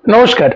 নমস্কার।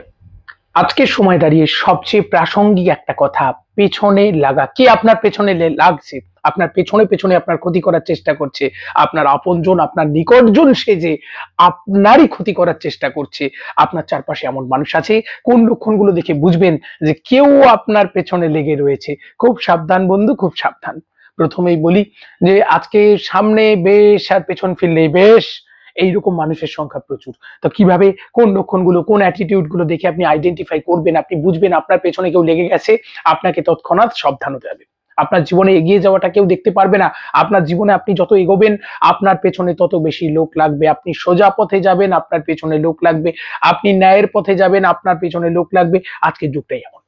আজকের সময় দাঁড়িয়ে সবচেয়ে প্রাসঙ্গিক একটা কথা, পেছনে লাগা। কে আপনার পেছনে লাগছে? আপনার পেছনে আপনার ক্ষতি করার চেষ্টা করছে। আপনার আপনজন, আপনার নিকটজন সেজে আপনারই ক্ষতি করার চেষ্টা করছে। আপনার চারপাশে এমন মানুষ আছে, কোন লক্ষণগুলো দেখে বুঝবেন যে কেউ আপনার পেছনে লেগে রয়েছে? খুব সাবধান বন্ধু, খুব সাবধান। প্রথমেই বলি যে আজকে সামনে বেশ আর পেছন ফিরলেই বেশ, এইরকম মানুষের সংখ্যা প্রচুর। তো কিভাবে কোন লক্ষণগুলো, কোন অ্যাটিটিউড গুলো দেখে আপনি আইডেন্টিফাই করবেন, আপনি বুঝবেন আপনার পেছনে কেউ লেগে গেছে, আপনাকে তৎক্ষণাৎ সাবধান হতে হবে। আপনার জীবনে এগিয়ে যাওয়াটা কেউ দেখতে পারবে না। আপনার জীবনে আপনি যত এগোবেন, আপনার পেছনে তত বেশি লোক লাগবে। আপনি সোজা পথে যাবেন, আপনার পেছনে লোক লাগবে। আপনি ন্যায়ের পথে যাবেন, আপনার পেছনে লোক লাগবে। আজকের যুগটাই এমন।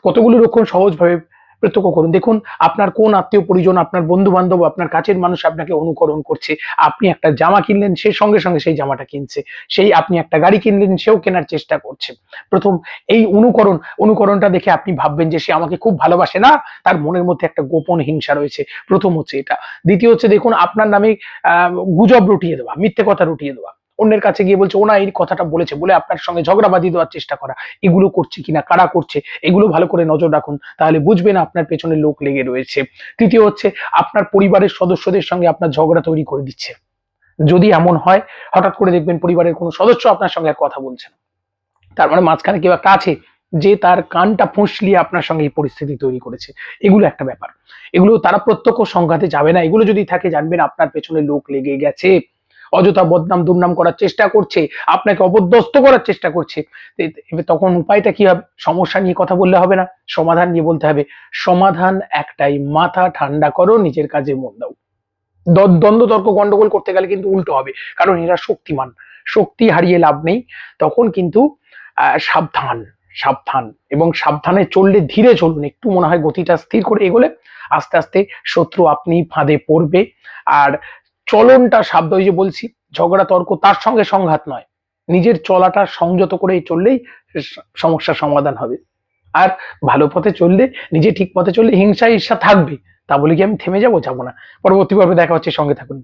কতগুলো লক্ষণ সহজভাবে প্রত্যক্ষ করুন। দেখুন আপনার কোন আত্মীয়-পরিজন, আপনার বন্ধু-বান্ধব, আপনার কাছের মানুষ আপনাকে অনুকরণ করছে। আপনি একটা জামা কিনলেন, সে সঙ্গে সেই জামাটা কিনছে। আপনি একটা গাড়ি কিনলেন, সেও কেনার চেষ্টা করছে। ১ম এই অনুকরণটা দেখে আপনি ভাববেন যে সে আমাকে খুব ভালোবাসে না, তার মনের মধ্যে একটা গোপন হিংসা রয়েছে। ১ম হচ্ছে এটা। দ্বিতীয় হচ্ছে দেখুন আপনার নামে আ গুজব রটিয়ে দেওয়া, মিথ্যে কথা রটিয়ে দেওয়া। অন্যের কাছে গিয়ে বলছে, "ও না এই কথাটা বলেছে" বলে আপনার সঙ্গে ঝগড়া বাঁধিয়ে দেওয়ার চেষ্টা করা। এগুলো করছে কিনা, কারা করছে, এগুলো ভালো করে নজর রাখুন। তাহলে বুঝবেন আপনার পেছনে লোক লেগে রয়েছে। তৃতীয় হচ্ছে আপনার পরিবারের সদস্যদের সঙ্গে আপনার ঝগড়া তৈরি করে দিচ্ছে। যদি এমন হয়, হঠাৎ করে দেখবেন পরিবারের কোনো সদস্য আপনার সঙ্গে আর কথা বলছে না। তার মানে মাঝখানে কেউ একটা আছে যে তার কানটা ফুঁসলিয়ে আপনার সঙ্গে এই পরিস্থিতি তৈরি করেছে। এগুলো একটা ব্যাপার। এগুলো তারা প্রত্যক্ষ সংঘাতে যাবে না। এগুলো যদি থাকে জানবেন আপনার পেছনে লোক লেগে গেছে। অযথা বদনাম দুর্নাম করার চেষ্টা করছে, আপনাকে অপদস্থ করার চেষ্টা করছে। এবার তখন উপায়টা কি হবে? সমস্যা নিয়ে কথা বললে হবে না, সমাধান নিয়ে বলতে হবে। সমাধান একটাই, মাথা ঠান্ডা করো, নিজের কাজে মন দাও। দ্বন্দ্ব তর্ক গন্ডগোল করতে গেলে কিন্তু উল্টো হবে। কারণ এরা শক্তিমান। শক্তি হারিয়ে লাভ নেই। তখন কিন্তু সাবধান, সাবধান এবং সাবধানে চললে ধীরে চলুন। একটু মনে হয় গতিটা স্থির করে এগোলে আস্তে শত্রু আপনিই ফাঁদে পড়বে। আর চলনটা ওই যে বলছি ঝগড়া তর্ক তার সঙ্গে সংঘাত নয়। নিজের চলাটা সংযত করে চললেই সমস্যার সমাধান হবে। আর ভালো পথে চললে, নিজে ঠিক পথে চললে হিংসা ঈর্ষা থাকবে। তা বলে কি আমি থেমে যাবো? যাবো না। পরবর্তী পর্বে দেখা হচ্ছে, সঙ্গে থাকুন।